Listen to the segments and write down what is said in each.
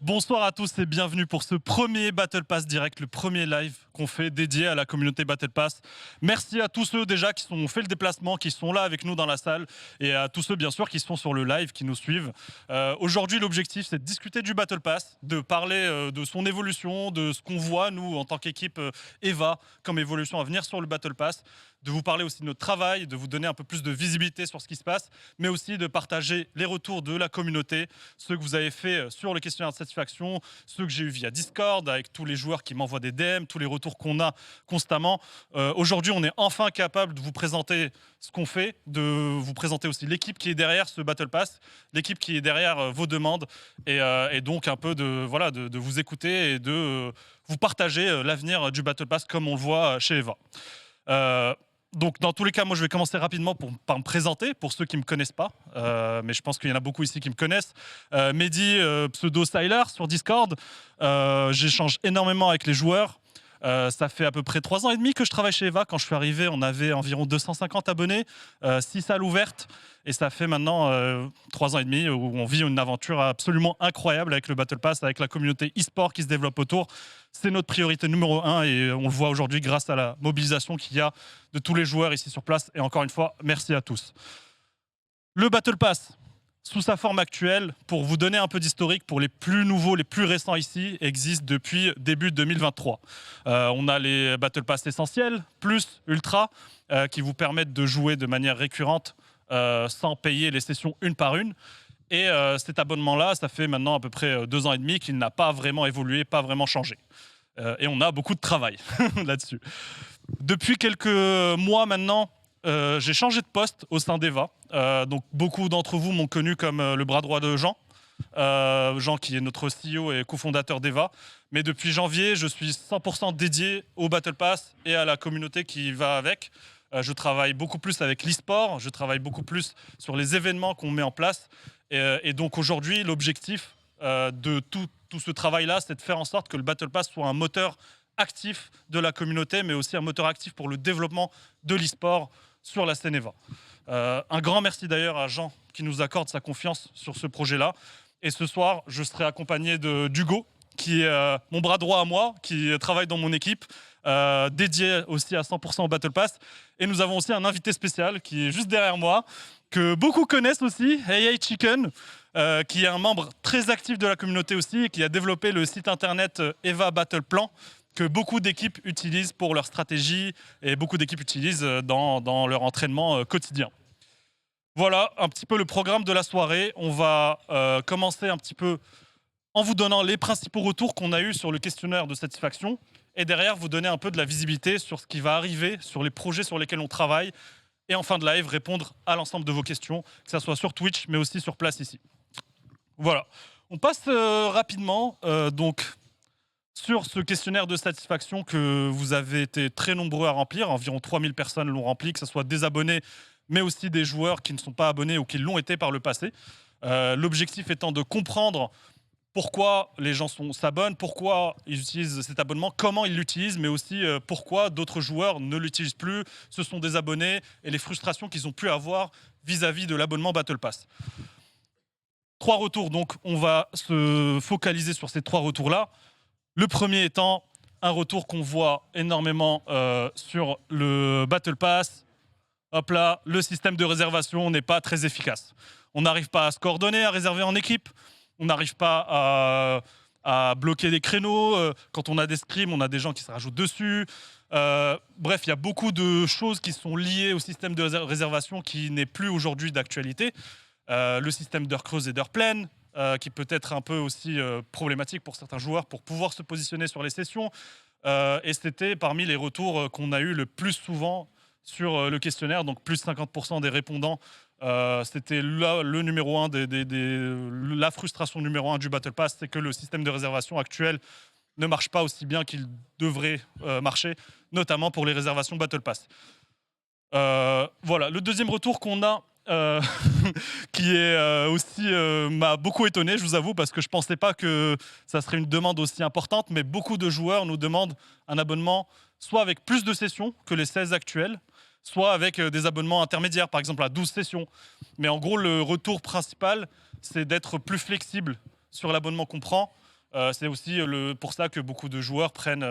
Bonsoir à tous et bienvenue pour ce premier Battle Pass direct, le premier live qu'on fait dédié à la communauté Battle Pass. Merci à tous ceux déjà qui ont fait le déplacement, qui sont là avec nous dans la salle et à tous ceux bien sûr qui sont sur le live, qui nous suivent. Aujourd'hui l'objectif c'est de discuter du Battle Pass, de parler de son évolution, de ce qu'on voit nous en tant qu'équipe EVA comme évolution à venir sur le Battle Pass, de vous parler aussi de notre travail, de vous donner un peu plus de visibilité sur ce qui se passe, mais aussi de partager les retours de la communauté, ceux que vous avez fait sur le questionnaire de satisfaction, ceux que j'ai eu via Discord, avec tous les joueurs qui m'envoient des DM, tous les retours qu'on a constamment. Aujourd'hui, on est enfin capable de vous présenter ce qu'on fait, de vous présenter aussi l'équipe qui est derrière ce Battle Pass, l'équipe qui est derrière vos demandes, et donc un peu de vous écouter et de vous partager l'avenir du Battle Pass comme on le voit chez EVA. Donc, dans tous les cas, moi, je vais commencer rapidement par me présenter, pour ceux qui ne me connaissent pas. Mais je pense qu'il y en a beaucoup ici qui me connaissent. Mehdi, pseudo Styler sur Discord. J'échange énormément avec les joueurs. Ça fait à peu près 3 ans et demi que je travaille chez EVA. Quand je suis arrivé, on avait environ 250 abonnés, 6 salles ouvertes. Et ça fait maintenant 3 ans et demi où on vit une aventure absolument incroyable avec le Battle Pass, avec la communauté e-sport qui se développe autour. C'est notre priorité numéro 1 et on le voit aujourd'hui grâce à la mobilisation qu'il y a de tous les joueurs ici sur place. Et encore une fois, merci à tous. Le Battle Pass, sous sa forme actuelle, pour vous donner un peu d'historique, pour les plus nouveaux, les plus récents ici, existe depuis début 2023. On a les Battle Pass essentiels, plus Ultra, qui vous permettent de jouer de manière récurrente sans payer les sessions une par une. Et cet abonnement-là, ça fait maintenant à peu près 2 ans et demi qu'il n'a pas vraiment évolué, pas vraiment changé. Et on a beaucoup de travail là-dessus. Depuis quelques mois maintenant, j'ai changé de poste au sein d'EVA. Donc beaucoup d'entre vous m'ont connu comme le bras droit de Jean. Jean qui est notre CEO et cofondateur d'EVA. Mais depuis janvier, je suis 100% dédié au Battle Pass et à la communauté qui va avec. Je travaille beaucoup plus avec l'e-sport, je travaille beaucoup plus sur les événements qu'on met en place. Et donc aujourd'hui, l'objectif de tout ce travail-là, c'est de faire en sorte que le Battle Pass soit un moteur actif de la communauté, mais aussi un moteur actif pour le développement de l'e-sport sur la scène EVA. Un grand merci d'ailleurs à Jean qui nous accorde sa confiance sur ce projet-là. Et ce soir, je serai accompagné d'Hugo, qui est mon bras droit à moi, qui travaille dans mon équipe, dédié aussi à 100% au Battle Pass. Et nous avons aussi un invité spécial qui est juste derrière moi, que beaucoup connaissent aussi, Hey Chicken, qui est un membre très actif de la communauté aussi, et qui a développé le site internet EVA Battle Plan, que beaucoup d'équipes utilisent pour leur stratégie et beaucoup d'équipes utilisent dans leur entraînement quotidien. Voilà un petit peu le programme de la soirée. On va commencer un petit peu en vous donnant les principaux retours qu'on a eus sur le questionnaire de satisfaction et derrière vous donner un peu de la visibilité sur ce qui va arriver, sur les projets sur lesquels on travaille et en fin de live répondre à l'ensemble de vos questions, que ce soit sur Twitch mais aussi sur place ici. Voilà. On passe rapidement donc sur ce questionnaire de satisfaction que vous avez été très nombreux à remplir. Environ 3000 personnes l'ont rempli, que ce soit des abonnés mais aussi des joueurs qui ne sont pas abonnés ou qui l'ont été par le passé. L'objectif étant de comprendre pourquoi les gens s'abonnent, pourquoi ils utilisent cet abonnement, comment ils l'utilisent, mais aussi pourquoi d'autres joueurs ne l'utilisent plus, se sont désabonnés et les frustrations qu'ils ont pu avoir vis-à-vis de l'abonnement Battle Pass. 3 retours, donc on va se focaliser sur ces 3 retours-là. Le premier étant un retour qu'on voit énormément sur le Battle Pass. Hop là, le système de réservation n'est pas très efficace. On n'arrive pas à se coordonner, à réserver en équipe. On n'arrive pas à bloquer des créneaux. Quand on a des scrims, on a des gens qui se rajoutent dessus. Bref, il y a beaucoup de choses qui sont liées au système de réservation qui n'est plus aujourd'hui d'actualité. Le système d'heures creuses et d'heures pleines, qui peut être un peu aussi problématique pour certains joueurs pour pouvoir se positionner sur les sessions. Et c'était parmi les retours qu'on a eu le plus souvent sur le questionnaire, donc plus de 50% des répondants. C'était le numéro 1 la frustration numéro 1 du Battle Pass, c'est que le système de réservation actuel ne marche pas aussi bien qu'il devrait marcher, notamment pour les réservations Battle Pass. Voilà, le deuxième retour qu'on a, qui est aussi m'a beaucoup étonné, je vous avoue, parce que je ne pensais pas que ça serait une demande aussi importante, mais beaucoup de joueurs nous demandent un abonnement soit avec plus de sessions que les 16 actuelles, soit avec des abonnements intermédiaires, par exemple à 12 sessions. Mais en gros, le retour principal, c'est d'être plus flexible sur l'abonnement qu'on prend, C'est aussi pour ça que beaucoup de joueurs prennent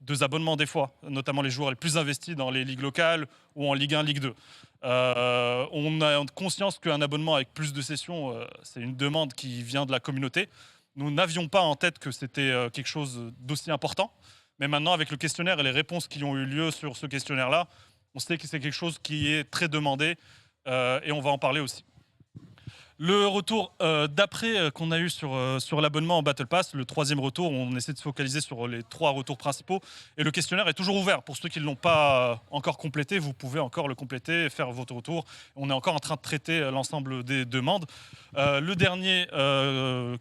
2 abonnements des fois, notamment les joueurs les plus investis dans les ligues locales ou en Ligue 1, Ligue 2. On a conscience qu'un abonnement avec plus de sessions, c'est une demande qui vient de la communauté. Nous n'avions pas en tête que c'était quelque chose d'aussi important. Mais maintenant, avec le questionnaire et les réponses qui ont eu lieu sur ce questionnaire-là, on sait que c'est quelque chose qui est très demandé et on va en parler aussi. Le retour d'après qu'on a eu sur l'abonnement en Battle Pass, le 3e retour, on essaie de se focaliser sur les 3 retours principaux. Et le questionnaire est toujours ouvert. Pour ceux qui ne l'ont pas encore complété, vous pouvez encore le compléter et faire votre retour. On est encore en train de traiter l'ensemble des demandes. Le dernier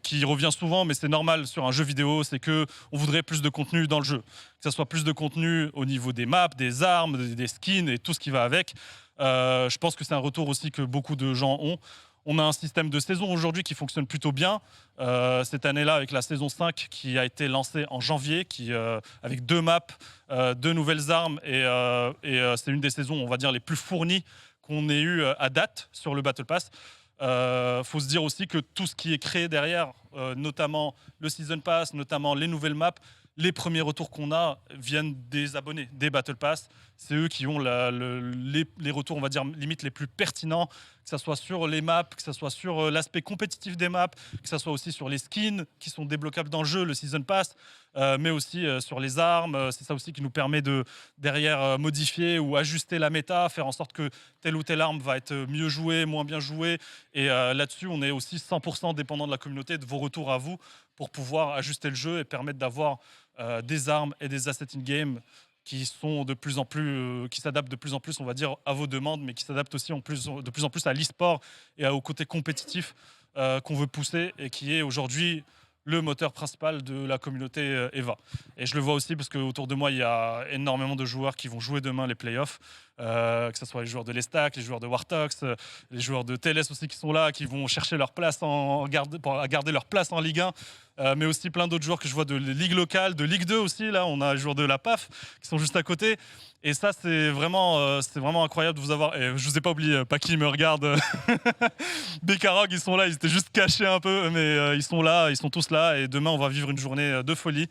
qui revient souvent, mais c'est normal sur un jeu vidéo, c'est qu'on voudrait plus de contenu dans le jeu. Que ce soit plus de contenu au niveau des maps, des armes, des skins et tout ce qui va avec. Je pense que c'est un retour aussi que beaucoup de gens ont. On a un système de saison aujourd'hui qui fonctionne plutôt bien. Cette année-là, avec la saison 5 qui a été lancée en janvier, avec 2 maps, 2 nouvelles armes. Et c'est une des saisons, on va dire, les plus fournies qu'on ait eu à date sur le Battle Pass. Faut se dire aussi que tout ce qui est créé derrière, notamment le Season Pass, notamment les nouvelles maps, les premiers retours qu'on a viennent des abonnés, des Battle Pass. C'est eux qui ont les retours, on va dire, limite les plus pertinents, que ce soit sur les maps, que ce soit sur l'aspect compétitif des maps, que ce soit aussi sur les skins qui sont débloquables dans le jeu, le Season Pass, mais aussi sur les armes. C'est ça aussi qui nous permet de, derrière, modifier ou ajuster la méta, faire en sorte que telle ou telle arme va être mieux jouée, moins bien jouée. Et là-dessus, on est aussi 100% dépendant de la communauté, de vos retours à vous, pour pouvoir ajuster le jeu et permettre d'avoir des armes et des assets in-game qui sont de plus en plus, qui s'adaptent de plus en plus, on va dire, à vos demandes, mais qui s'adaptent aussi de plus en plus à l'e-sport et au côté compétitif qu'on veut pousser et qui est aujourd'hui le moteur principal de la communauté EVA. Et je le vois aussi parce qu'autour de moi, il y a énormément de joueurs qui vont jouer demain les playoffs, que ce soit les joueurs de l'Estac, les joueurs de Wartox, les joueurs de TLS aussi qui sont là, qui vont chercher leur place pour garder leur place en Ligue 1. Mais aussi plein d'autres joueurs que je vois de Ligue locale, de Ligue 2 aussi. Là, on a les joueurs de la PAF qui sont juste à côté. Et ça, c'est vraiment incroyable de vous avoir. Et je vous ai pas oublié, Paki me regarde. Bekarog, ils sont là, ils étaient juste cachés un peu, mais ils sont là, ils sont tous là. Et demain, on va vivre une journée de folie.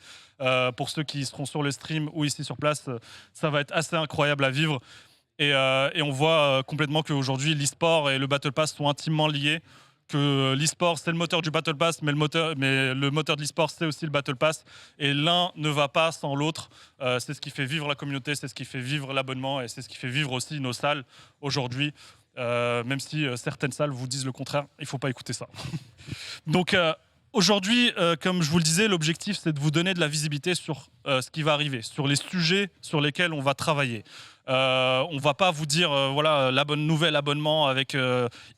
Pour ceux qui seront sur le stream ou ici sur place, ça va être assez incroyable à vivre. Et on voit complètement qu'aujourd'hui, l'e-sport et le Battle Pass sont intimement liés. Que l'e-sport, c'est le moteur du Battle Pass, mais le moteur de l'e-sport, c'est aussi le Battle Pass. Et l'un ne va pas sans l'autre. C'est ce qui fait vivre la communauté, c'est ce qui fait vivre l'abonnement et c'est ce qui fait vivre aussi nos salles aujourd'hui. Même si certaines salles vous disent le contraire, il ne faut pas écouter ça. Donc aujourd'hui, comme je vous le disais, l'objectif, c'est de vous donner de la visibilité sur ce qui va arriver, sur les sujets sur lesquels on va travailler. On va pas vous dire voilà nouvel abonnement avec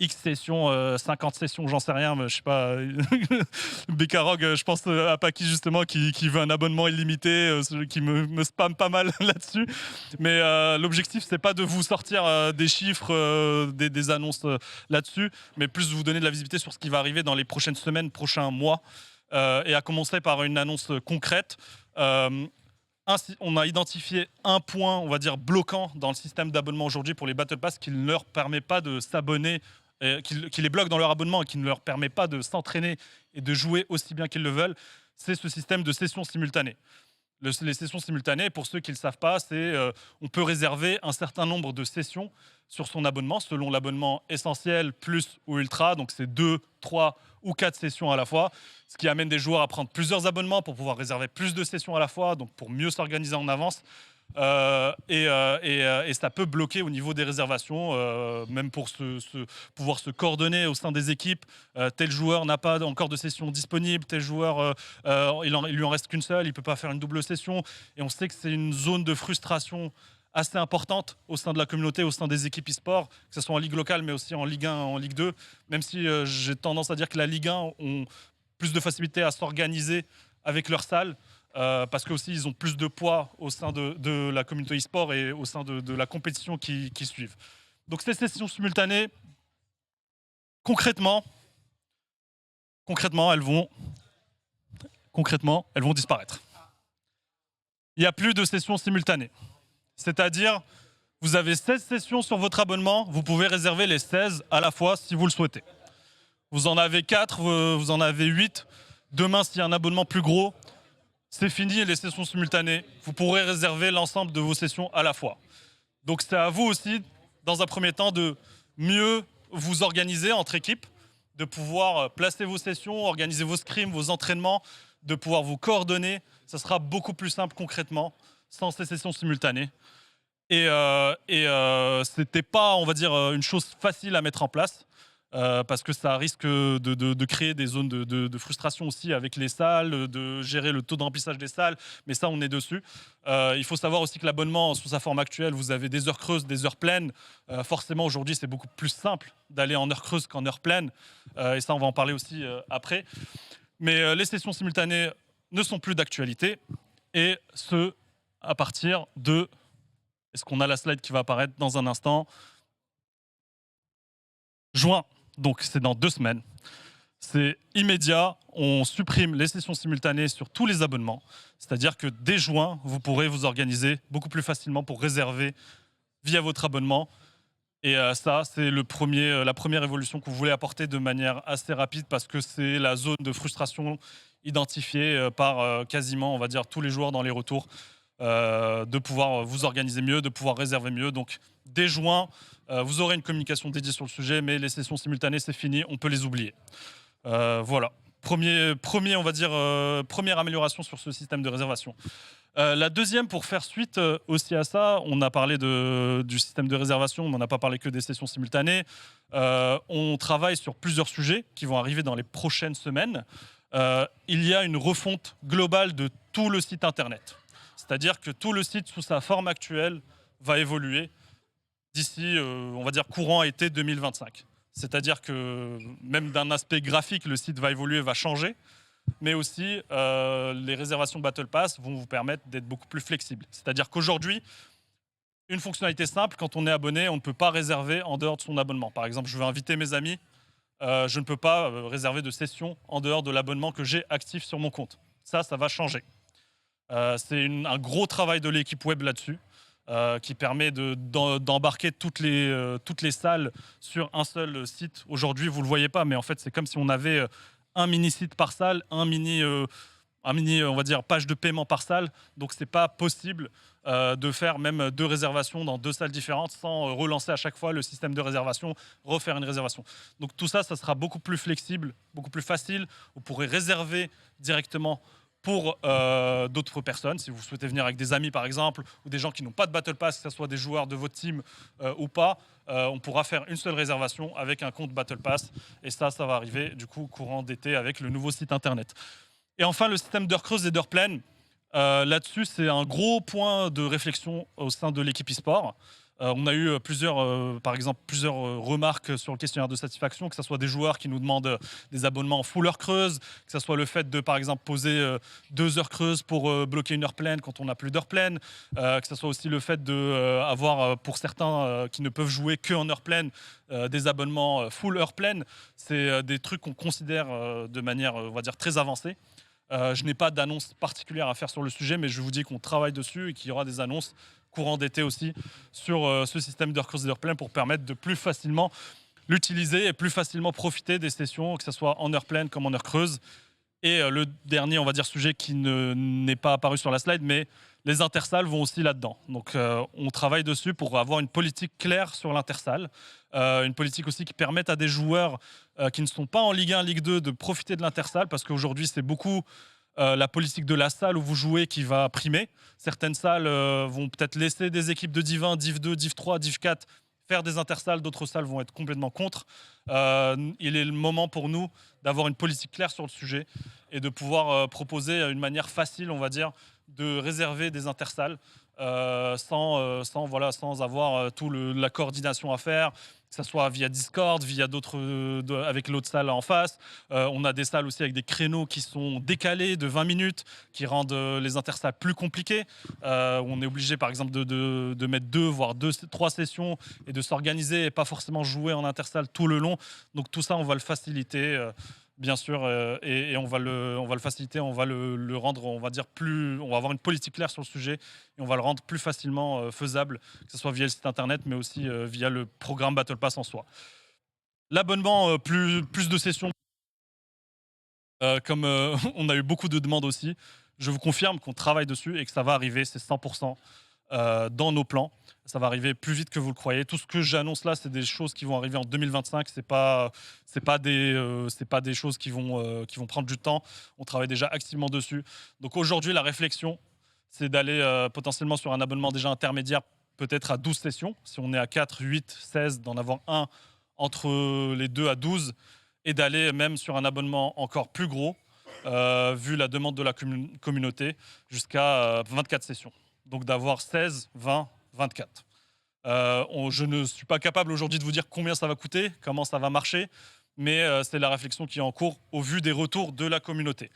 X sessions, 50 sessions, j'en sais rien, mais je sais pas. Bekarog, je pense à Paki justement qui veut un abonnement illimité, qui me spamme pas mal là-dessus. Mais l'objectif c'est pas de vous sortir des chiffres, des annonces là-dessus, mais plus de vous donner de la visibilité sur ce qui va arriver dans les prochaines semaines, prochains mois, et à commencer par une annonce concrète. On a identifié un point, on va dire, bloquant dans le système d'abonnement aujourd'hui pour les Battle Pass qui ne leur permet pas de s'abonner, qui les bloque dans leur abonnement et qui ne leur permet pas de s'entraîner et de jouer aussi bien qu'ils le veulent. C'est ce système de sessions simultanées. Les sessions simultanées, pour ceux qui ne le savent pas, c'est on peut réserver un certain nombre de sessions sur son abonnement, selon l'abonnement essentiel, plus ou ultra. Donc c'est 2, 3 ou 4 sessions à la fois, ce qui amène des joueurs à prendre plusieurs abonnements pour pouvoir réserver plus de sessions à la fois, donc pour mieux s'organiser en avance. Et ça peut bloquer au niveau des réservations, même pour pouvoir se coordonner au sein des équipes. Tel joueur n'a pas encore de session disponible, tel joueur, il lui en reste qu'une seule, il ne peut pas faire une double session. Et on sait que c'est une zone de frustration assez importante au sein de la communauté, au sein des équipes e-sport, que ce soit en Ligue locale, mais aussi en Ligue 1, en Ligue 2. Même si j'ai tendance à dire que la Ligue 1 ont plus de facilité à s'organiser avec leur salle. Parce qu'aussi ils ont plus de poids au sein de la communauté e-sport et au sein de la compétition qui suivent. Donc ces sessions simultanées, concrètement, elles vont disparaître. Il n'y a plus de sessions simultanées. C'est-à-dire, vous avez 16 sessions sur votre abonnement, vous pouvez réserver les 16 à la fois si vous le souhaitez. Vous en avez 4, vous en avez 8, Demain, s'il y a un abonnement plus gros, c'est fini les sessions simultanées. Vous pourrez réserver l'ensemble de vos sessions à la fois. Donc c'est à vous aussi, dans un premier temps, de mieux vous organiser entre équipes, de pouvoir placer vos sessions, organiser vos scrims, vos entraînements, de pouvoir vous coordonner. Ça sera beaucoup plus simple concrètement, sans ces sessions simultanées. C'était pas, on va dire, une chose facile à mettre en place. Parce que ça risque de créer des zones de frustration aussi avec les salles, de gérer le taux de remplissage des salles, mais ça, on est dessus. Il faut savoir aussi que l'abonnement, sous sa forme actuelle, vous avez des heures creuses, des heures pleines. Forcément, aujourd'hui, c'est beaucoup plus simple d'aller en heure creuse qu'en heure pleine, et ça, on va en parler aussi après. Mais les sessions simultanées ne sont plus d'actualité, et ce, à partir de... Est-ce qu'on a la slide qui va apparaître dans un instant? Juin. Donc c'est dans 2 semaines. C'est immédiat, on supprime les sessions simultanées sur tous les abonnements. C'est-à-dire que dès juin, vous pourrez vous organiser beaucoup plus facilement pour réserver via votre abonnement. Et ça, c'est la première évolution que vous voulez apporter de manière assez rapide parce que c'est la zone de frustration identifiée par quasiment, on va dire, tous les joueurs dans les retours. De pouvoir vous organiser mieux, de pouvoir réserver mieux. Donc dès juin, vous aurez une communication dédiée sur le sujet, mais les sessions simultanées, c'est fini, on peut les oublier. Voilà. On va dire, première amélioration sur ce système de réservation. La deuxième, pour faire suite aussi à ça, on a parlé du système de réservation, on n'en a pas parlé que des sessions simultanées. On travaille sur plusieurs sujets qui vont arriver dans les prochaines semaines. Il y a une refonte globale de tout le site internet. C'est-à-dire que tout le site, sous sa forme actuelle, va évoluer d'ici, on va dire, courant été 2025. C'est-à-dire que même d'un aspect graphique, le site va évoluer, va changer, mais aussi les réservations Battle Pass vont vous permettre d'être beaucoup plus flexible. C'est-à-dire qu'aujourd'hui, une fonctionnalité simple, quand on est abonné, on ne peut pas réserver en dehors de son abonnement. Par exemple, je veux inviter mes amis, je ne peux pas réserver de session en dehors de l'abonnement que j'ai actif sur mon compte. Ça va changer. C'est un gros travail de l'équipe web là-dessus, qui permet d'embarquer toutes les salles sur un seul site. Aujourd'hui, vous ne le voyez pas, mais en fait, c'est comme si on avait un mini-site par salle, un mini, on va dire, page de paiement par salle. Donc, ce n'est pas possible de faire même 2 réservations dans 2 salles différentes sans relancer à chaque fois le système de réservation, refaire une réservation. Donc, tout ça, ça sera beaucoup plus flexible, beaucoup plus facile. Vous pourrez réserver directement pour d'autres personnes, si vous souhaitez venir avec des amis par exemple, ou des gens qui n'ont pas de Battle Pass, que ce soit des joueurs de votre team ou pas, on pourra faire une seule réservation avec un compte Battle Pass, et ça va arriver du coup courant d'été avec le nouveau site internet. Et enfin, le système d'heures creuses et d'heures pleines, là-dessus, c'est un gros point de réflexion au sein de l'équipe e-sport. On a eu par exemple, plusieurs remarques sur le questionnaire de satisfaction, que ce soit des joueurs qui nous demandent des abonnements en full heure creuse, que ce soit le fait de, par exemple, poser 2 heures creuses pour bloquer une heure pleine quand on n'a plus d'heure pleine, que ce soit aussi le fait d'avoir, pour certains qui ne peuvent jouer qu'en heure pleine, des abonnements full heure pleine. C'est des trucs qu'on considère de manière, on va dire, très avancée. Je n'ai pas d'annonce particulière à faire sur le sujet, mais je vous dis qu'on travaille dessus et qu'il y aura des annonces courant d'été aussi sur ce système d'heures creuses et d'heures pleines pour permettre de plus facilement l'utiliser et plus facilement profiter des sessions, que ce soit en heure pleine comme en heure creuse. Et le dernier, on va dire, sujet qui n'est pas apparu sur la slide, mais les intersalles vont aussi là-dedans. Donc on travaille dessus pour avoir une politique claire sur l'intersalle, une politique aussi qui permette à des joueurs qui ne sont pas en Ligue 1, Ligue 2 de profiter de l'intersalle, parce qu'aujourd'hui c'est beaucoup la politique de la salle où vous jouez qui va primer. Certaines salles vont peut-être laisser des équipes de Div 1, Div 2, Div 3, Div 4 faire des intersalles, d'autres salles vont être complètement contre. Il est le moment pour nous d'avoir une politique claire sur le sujet et de pouvoir proposer une manière facile, on va dire, de réserver des intersalles sans avoir toute la coordination à faire, que ce soit via Discord, via avec l'autre salle en face. On a des salles aussi avec des créneaux qui sont décalés de 20 minutes, qui rendent les intersalles plus compliquées. On est obligé, par exemple, de mettre 2, voire 3 sessions et de s'organiser et pas forcément jouer en intersalle tout le long. Donc tout ça, on va le faciliter. Bien sûr, et on va le faciliter, on va le rendre, on va dire on va avoir une politique claire sur le sujet et on va le rendre plus facilement faisable, que ce soit via le site internet, mais aussi via le programme Battle Pass en soi. L'abonnement, plus de sessions. Comme on a eu beaucoup de demandes aussi, je vous confirme qu'on travaille dessus et que ça va arriver, c'est 100% dans nos plans. Ça va arriver plus vite que vous le croyez. Tout ce que j'annonce là, c'est des choses qui vont arriver en 2025. C'est pas des choses qui vont prendre du temps. On travaille déjà activement dessus. Donc aujourd'hui, la réflexion, c'est d'aller potentiellement sur un abonnement déjà intermédiaire, peut-être à 12 sessions. Si on est à 4, 8, 16, d'en avoir un entre les 2 à 12 et d'aller même sur un abonnement encore plus gros, vu la demande de la communauté, jusqu'à 24 sessions. Donc d'avoir 16, 20, 24. Je ne suis pas capable aujourd'hui de vous dire combien ça va coûter, comment ça va marcher, mais c'est la réflexion qui est en cours au vu des retours de la communauté.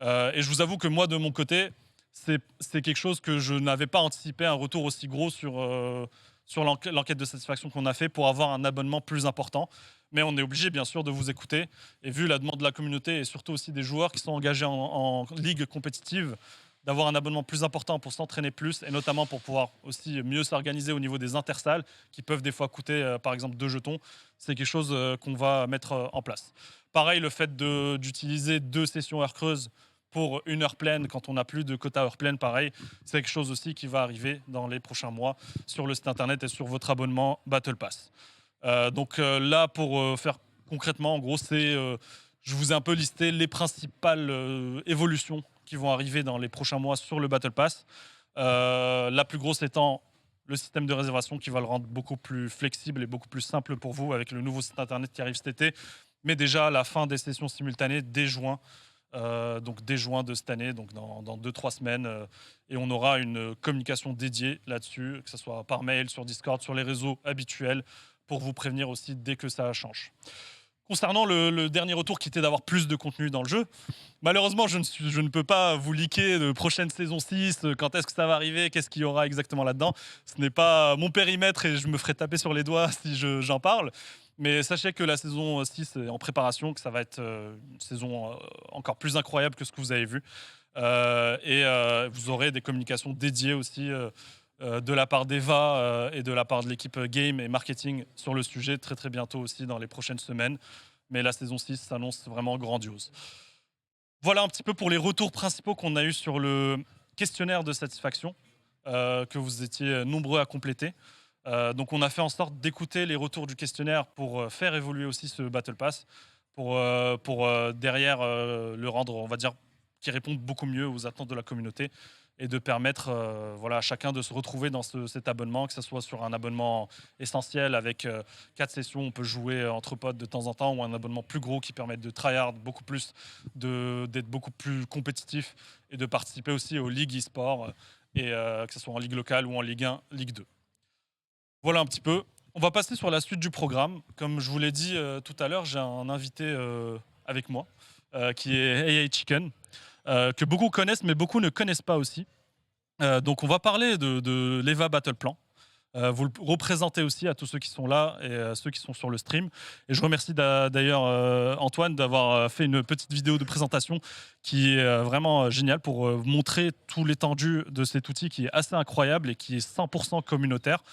Et je vous avoue que moi, de mon côté, c'est quelque chose que je n'avais pas anticipé, un retour aussi gros sur l'enquête de satisfaction qu'on a fait pour avoir un abonnement plus important. Mais on est obligé, bien sûr, de vous écouter. Et vu la demande de la communauté et surtout aussi des joueurs qui sont engagés en ligue compétitive, d'avoir un abonnement plus important pour s'entraîner plus et notamment pour pouvoir aussi mieux s'organiser au niveau des intersalles qui peuvent des fois coûter par exemple 2 jetons, c'est quelque chose qu'on va mettre en place. Pareil, le fait d'utiliser 2 sessions heure creuse pour 1 heure pleine quand on n'a plus de quota heure pleine, pareil, c'est quelque chose aussi qui va arriver dans les prochains mois sur le site internet et sur votre abonnement Battle Pass. Donc là, pour faire concrètement, en gros, je vous ai un peu listé les principales évolutions qui vont arriver dans les prochains mois sur le Battle Pass. La plus grosse étant le système de réservation qui va le rendre beaucoup plus flexible et beaucoup plus simple pour vous avec le nouveau site internet qui arrive cet été. Mais déjà, la fin des sessions simultanées dès juin. Donc dès juin de cette année, donc dans 2-3 semaines. Et on aura une communication dédiée là-dessus, que ce soit par mail, sur Discord, sur les réseaux habituels, pour vous prévenir aussi dès que ça change. Concernant le dernier retour qui était d'avoir plus de contenu dans le jeu, malheureusement, je ne peux pas vous leaker de prochaine saison 6, quand est-ce que ça va arriver, qu'est-ce qu'il y aura exactement là-dedans. Ce n'est pas mon périmètre et je me ferai taper sur les doigts si j'en parle. Mais sachez que la saison 6 est en préparation, que ça va être une saison encore plus incroyable que ce que vous avez vu. Vous aurez des communications dédiées aussi de la part d'Eva et de la part de l'équipe game et marketing sur le sujet très très bientôt aussi dans les prochaines semaines. Mais la saison 6 s'annonce vraiment grandiose. Voilà un petit peu pour les retours principaux qu'on a eu sur le questionnaire de satisfaction que vous étiez nombreux à compléter. Donc on a fait en sorte d'écouter les retours du questionnaire pour faire évoluer aussi ce Battle Pass, pour derrière le rendre, on va dire, qui réponde beaucoup mieux aux attentes de la communauté et de permettre à chacun de se retrouver dans cet abonnement, que ce soit sur un abonnement essentiel avec 4 sessions, on peut jouer entre potes de temps en temps, ou un abonnement plus gros qui permet de tryhard beaucoup plus, d'être beaucoup plus compétitif et de participer aussi aux ligues e-sport, que ce soit en ligue locale ou en Ligue 1, Ligue 2. Voilà un petit peu. On va passer sur la suite du programme. Comme je vous l'ai dit tout à l'heure, j'ai un invité avec moi qui est Hey Hey Chicken, que beaucoup connaissent, mais beaucoup ne connaissent pas aussi. Donc on va parler de l'EVA Battle Plan. Vous le représentez aussi à tous ceux qui sont là et à ceux qui sont sur le stream. Et je remercie d'ailleurs Antoine d'avoir fait une petite vidéo de présentation qui est vraiment géniale pour montrer tout l'étendue de cet outil qui est assez incroyable et qui est 100% communautaire.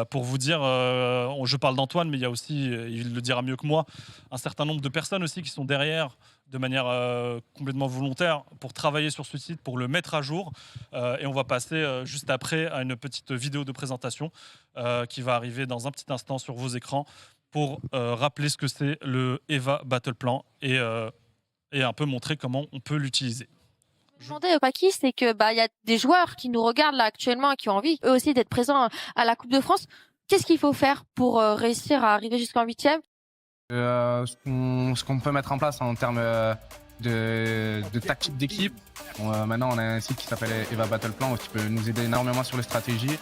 Pour vous dire, je parle d'Antoine, mais il y a aussi, il le dira mieux que moi, un certain nombre de personnes aussi qui sont derrière de manière complètement volontaire pour travailler sur ce site, pour le mettre à jour. Et on va passer juste après à une petite vidéo de présentation qui va arriver dans un petit instant sur vos écrans pour rappeler ce que c'est le EVA Battle Plan et un peu montrer comment on peut l'utiliser. Demander au Paki, c'est que y a des joueurs qui nous regardent là actuellement et qui ont envie eux aussi d'être présents à la Coupe de France. Qu'est-ce qu'il faut faire pour réussir à arriver jusqu'en 8e? Ce qu'on peut mettre en place en termes de tactique d'équipe. Maintenant, on a un site qui s'appelle Eva Battle Plan qui peut nous aider énormément sur les stratégies.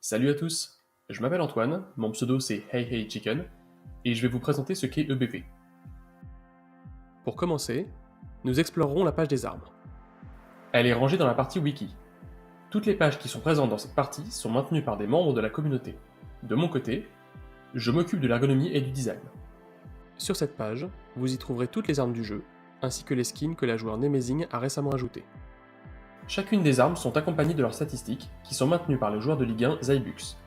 Salut à tous, je m'appelle Antoine, mon pseudo c'est Hey Hey Chicken, et je vais vous présenter ce qu'est EBP. Pour commencer, nous explorerons la page des arbres. Elle est rangée dans la partie Wiki. Toutes les pages qui sont présentes dans cette partie sont maintenues par des membres de la communauté. De mon côté, je m'occupe de l'ergonomie et du design. Sur cette page, vous y trouverez toutes les armes du jeu, ainsi que les skins que la joueur Nemezing a récemment ajoutées. Chacune des armes sont accompagnées de leurs statistiques, qui sont maintenues par le joueur de Ligue 1 Zybux.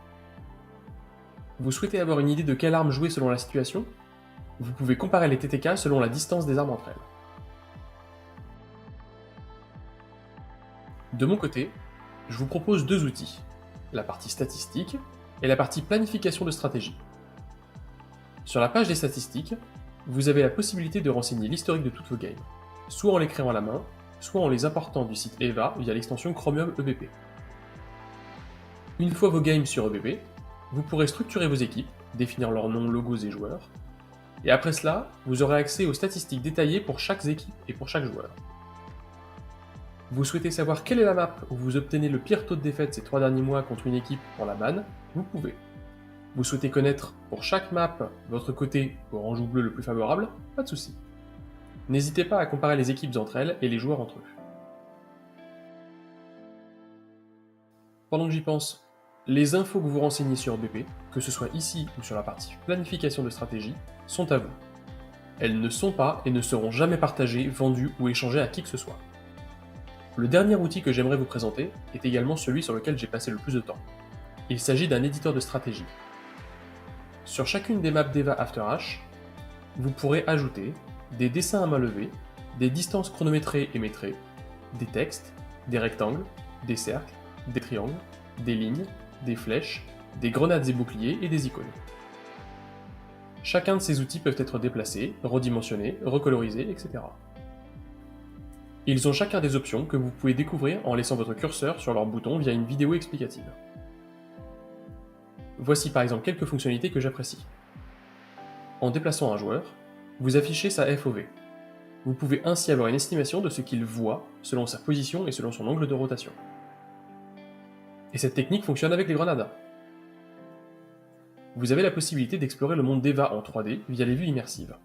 Vous souhaitez avoir une idée de quelle arme jouer selon la situation? Vous pouvez comparer les TTK selon la distance des armes entre elles. De mon côté, je vous propose deux outils, la partie statistique et la partie planification de stratégie. Sur la page des statistiques, vous avez la possibilité de renseigner l'historique de toutes vos games, soit en les créant à la main, soit en les important du site EVA via l'extension Chromium EBP. Une fois vos games sur EBP, vous pourrez structurer vos équipes, définir leurs noms, logos et joueurs, et après cela, vous aurez accès aux statistiques détaillées pour chaque équipe et pour chaque joueur. Vous souhaitez savoir quelle est la map où vous obtenez le pire taux de défaite ces 3 derniers mois contre une équipe pour la ban? Vous pouvez. Vous souhaitez connaître pour chaque map votre côté orange ou bleu le plus favorable? Pas de souci. N'hésitez pas à comparer les équipes entre elles et les joueurs entre eux. Pendant que j'y pense, les infos que vous renseignez sur BP, que ce soit ici ou sur la partie planification de stratégie, sont à vous. Elles ne sont pas et ne seront jamais partagées, vendues ou échangées à qui que ce soit. Le dernier outil que j'aimerais vous présenter est également celui sur lequel j'ai passé le plus de temps. Il s'agit d'un éditeur de stratégie. Sur chacune des maps d'EVA After H, vous pourrez ajouter des dessins à main levée, des distances chronométrées et métrées, des textes, des rectangles, des cercles, des triangles, des lignes, des flèches, des grenades et boucliers et des icônes. Chacun de ces outils peuvent être déplacés, redimensionnés, recolorisés, etc. Ils ont chacun des options que vous pouvez découvrir en laissant votre curseur sur leur bouton via une vidéo explicative. Voici par exemple quelques fonctionnalités que j'apprécie. En déplaçant un joueur, vous affichez sa FOV. Vous pouvez ainsi avoir une estimation de ce qu'il voit selon sa position et selon son angle de rotation. Et cette technique fonctionne avec les grenades. Vous avez la possibilité d'explorer le monde d'EVA en 3D via les vues immersives,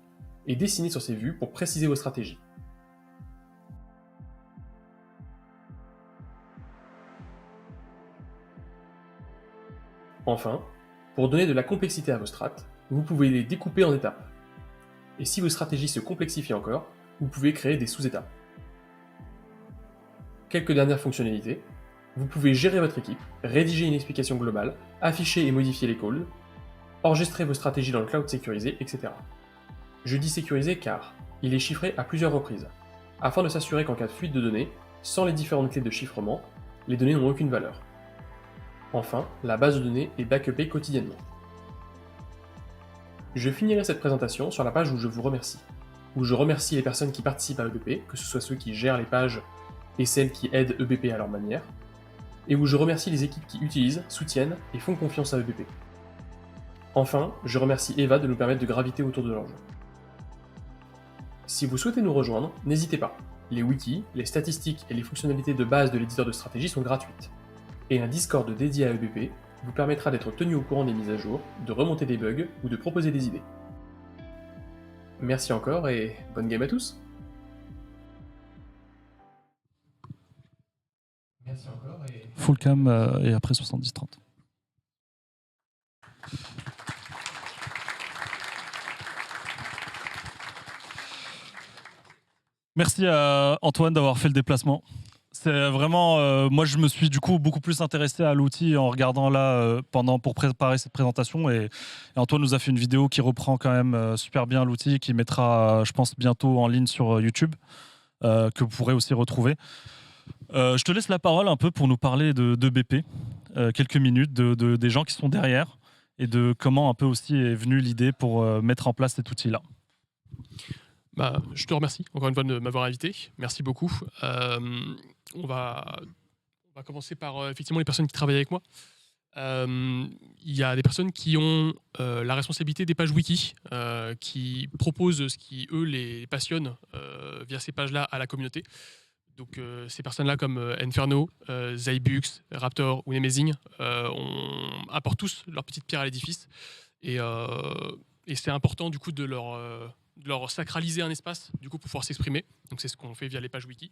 et dessiner sur ces vues pour préciser vos stratégies. Enfin, pour donner de la complexité à vos strats, vous pouvez les découper en étapes. Et si vos stratégies se complexifient encore, vous pouvez créer des sous-étapes. Quelques dernières fonctionnalités. Vous pouvez gérer votre équipe, rédiger une explication globale, afficher et modifier les calls, enregistrer vos stratégies dans le cloud sécurisé, etc. Je dis sécurisé car il est chiffré à plusieurs reprises, afin de s'assurer qu'en cas de fuite de données, sans les différentes clés de chiffrement, les données n'ont aucune valeur. Enfin, la base de données est backupée quotidiennement. Je finirai cette présentation sur la page où je vous remercie, où je remercie les personnes qui participent à EBP, que ce soit ceux qui gèrent les pages et celles qui aident EBP à leur manière, et où je remercie les équipes qui utilisent, soutiennent et font confiance à EBP. Enfin, je remercie EVA de nous permettre de graviter autour de leur jeu. Si vous souhaitez nous rejoindre, n'hésitez pas. Les wikis, les statistiques et les fonctionnalités de base de l'éditeur de stratégie sont gratuites. Et un Discord dédié à EBP vous permettra d'être tenu au courant des mises à jour, de remonter des bugs ou de proposer des idées. Merci encore et bonne game à tous. Merci encore et... Full cam et après 70-30. Merci à Antoine d'avoir fait le déplacement. C'est vraiment, moi je me suis du coup beaucoup plus intéressé à l'outil en regardant là pour préparer cette présentation et Antoine nous a fait une vidéo qui reprend quand même super bien l'outil, qui mettra je pense bientôt en ligne sur YouTube, que vous pourrez aussi retrouver. Je te laisse la parole un peu pour nous parler de BP, quelques minutes, des gens qui sont derrière et de comment un peu aussi est venue l'idée pour mettre en place cet outil-là. Bah, je te remercie encore une fois de m'avoir invité. Merci beaucoup. On va commencer par effectivement les personnes qui travaillent avec moi. Il y a des personnes qui ont la responsabilité des pages wiki, qui proposent ce qui, eux, les passionne via ces pages-là à la communauté. Donc ces personnes-là comme Inferno, Zybux, Raptor ou Nemezing apportent tous leur petite pierre à l'édifice. Et c'est important du coup de leur sacraliser un espace du coup, pour pouvoir s'exprimer. Donc c'est ce qu'on fait via les pages wiki.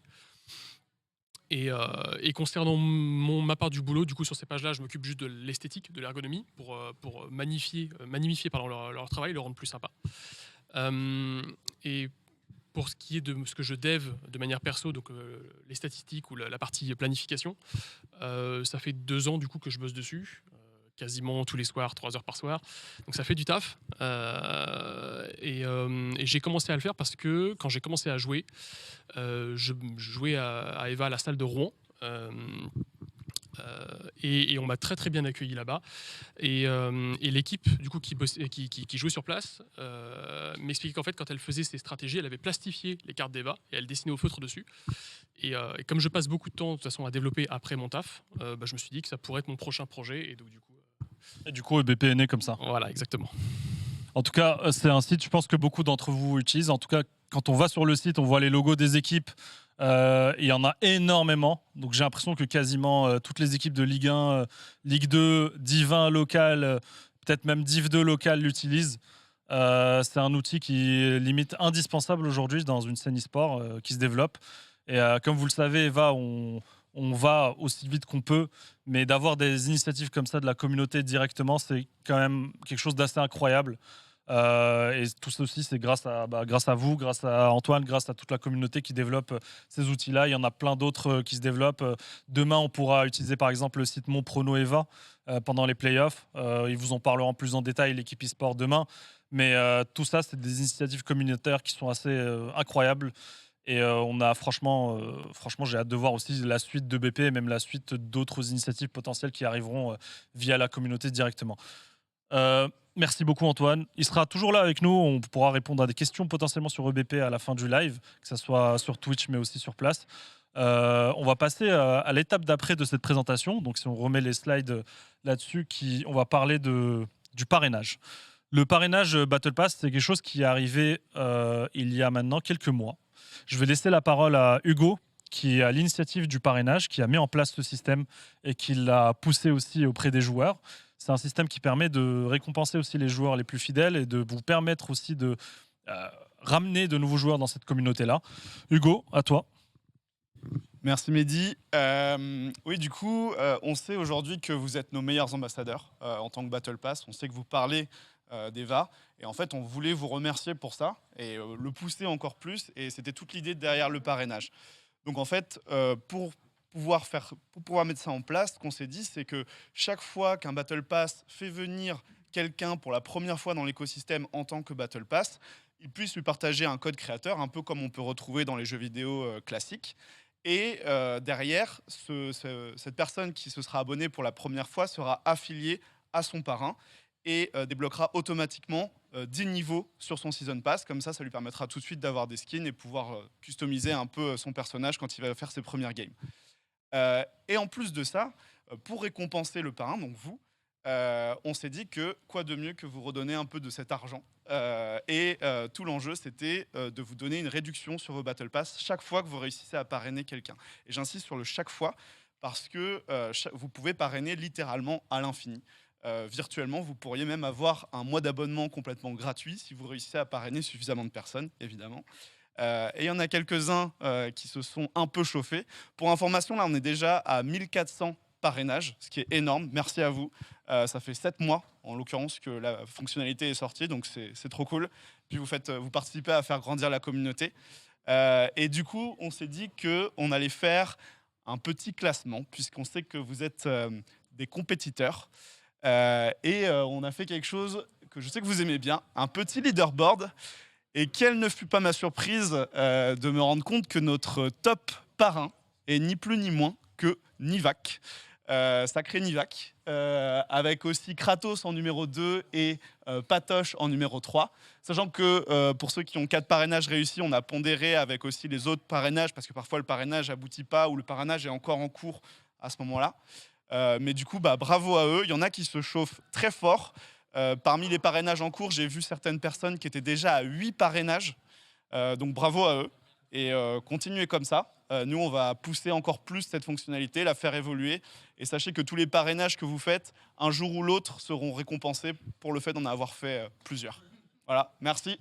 Et concernant ma part du boulot, du coup, sur ces pages-là, je m'occupe juste de l'esthétique, de l'ergonomie, pour magnifier pardon, leur travail, le rendre plus sympa. Et pour ce qui est de ce que je dev de manière perso, donc les statistiques ou la partie planification, ça fait 2 ans du coup que je bosse dessus, quasiment tous les soirs, 3 heures par soir. Donc ça fait du taf. Et j'ai commencé à le faire parce que quand j'ai commencé à jouer, je jouais à Eva à la salle de Rouen. Et on m'a très très bien accueilli là-bas. Et l'équipe du coup qui jouait sur place m'expliquait qu'en fait quand elle faisait ses stratégies, elle avait plastifié les cartes d'Eva et elle dessinait au feutre dessus. Et comme je passe beaucoup de temps de toute façon à développer après mon taf, je me suis dit que ça pourrait être mon prochain projet. Et donc du coup, Et du coup, EBP est né comme ça. voilà, exactement. En tout cas, c'est un site, je pense que beaucoup d'entre vous utilisent. En tout cas, quand on va sur le site, on voit les logos des équipes. Il y en a énormément. Donc j'ai l'impression que quasiment toutes les équipes de Ligue 1, Ligue 2, Div 1 local, peut-être même Div 2 local l'utilisent. C'est un outil qui est limite indispensable aujourd'hui dans une scène e-sport qui se développe. Et comme vous le savez, Eva, on va aussi vite qu'on peut, mais d'avoir des initiatives comme ça de la communauté directement, c'est quand même quelque chose d'assez incroyable. Et tout ceci, c'est grâce à vous, grâce à Antoine, grâce à toute la communauté qui développe ces outils-là. Il y en a plein d'autres qui se développent. Demain, on pourra utiliser par exemple le site Mon Prono Eva pendant les playoffs. Ils vous en parleront plus en détail, l'équipe e-sport demain. Mais tout ça, c'est des initiatives communautaires qui sont assez incroyables. Et on a franchement, j'ai hâte de voir aussi la suite de BP et même la suite d'autres initiatives potentielles qui arriveront via la communauté directement. Merci beaucoup Antoine. Il sera toujours là avec nous. On pourra répondre à des questions potentiellement sur EBP à la fin du live, que ce soit sur Twitch mais aussi sur place. On va passer à l'étape d'après de cette présentation. Donc si on remet les slides là-dessus, on va parler du parrainage. Le parrainage Battle Pass, c'est quelque chose qui est arrivé il y a maintenant quelques mois. Je vais laisser la parole à Hugo, qui est à l'initiative du parrainage, qui a mis en place ce système et qui l'a poussé aussi auprès des joueurs. C'est un système qui permet de récompenser aussi les joueurs les plus fidèles et de vous permettre aussi de ramener de nouveaux joueurs dans cette communauté-là. Hugo, à toi. Merci Mehdi. Oui, du coup, on sait aujourd'hui que vous êtes nos meilleurs ambassadeurs en tant que Battle Pass. On sait que vous parlez d'Eva. Et en fait, on voulait vous remercier pour ça et le pousser encore plus. Et c'était toute l'idée derrière le parrainage. Donc en fait, pour pouvoir mettre ça en place, ce qu'on s'est dit, c'est que chaque fois qu'un Battle Pass fait venir quelqu'un pour la première fois dans l'écosystème en tant que Battle Pass, il puisse lui partager un code créateur, un peu comme on peut retrouver dans les jeux vidéo classiques. Et derrière, cette personne qui se sera abonnée pour la première fois sera affiliée à son parrain et débloquera automatiquement 10 niveaux sur son Season Pass. Comme ça lui permettra tout de suite d'avoir des skins et pouvoir customiser un peu son personnage quand il va faire ses premières games. Et en plus de ça, pour récompenser le parrain, donc vous, on s'est dit que quoi de mieux que vous redonner un peu de cet argent. Tout l'enjeu, c'était de vous donner une réduction sur vos Battle Pass chaque fois que vous réussissez à parrainer quelqu'un. Et j'insiste sur le chaque fois parce que vous pouvez parrainer littéralement à l'infini. Virtuellement, vous pourriez même avoir un mois d'abonnement complètement gratuit si vous réussissez à parrainer suffisamment de personnes, évidemment. Et il y en a quelques-uns qui se sont un peu chauffés. Pour information, là, on est déjà à 1400 parrainages, ce qui est énorme. Merci à vous. Ça fait 7 mois, en l'occurrence, que la fonctionnalité est sortie, donc c'est trop cool. Puis vous participez à faire grandir la communauté. Et du coup, on s'est dit qu'on allait faire un petit classement, puisqu'on sait que vous êtes des compétiteurs. On a fait quelque chose que je sais que vous aimez bien, un petit leaderboard. Et quelle ne fut pas ma surprise de me rendre compte que notre top parrain est ni plus ni moins que Nivak. Sacré Nivak, avec aussi Kratos en numéro 2 et Patoche en numéro 3. Sachant que pour ceux qui ont 4 parrainages réussis, on a pondéré avec aussi les autres parrainages, parce que parfois le parrainage n'aboutit pas ou le parrainage est encore en cours à ce moment-là. Mais du coup, bravo à eux. Il y en a qui se chauffent très fort. Parmi les parrainages en cours, j'ai vu certaines personnes qui étaient déjà à 8 parrainages. Donc bravo à eux. Et continuez comme ça. Nous, on va pousser encore plus cette fonctionnalité, la faire évoluer. Et sachez que tous les parrainages que vous faites, un jour ou l'autre, seront récompensés pour le fait d'en avoir fait plusieurs. Voilà, merci.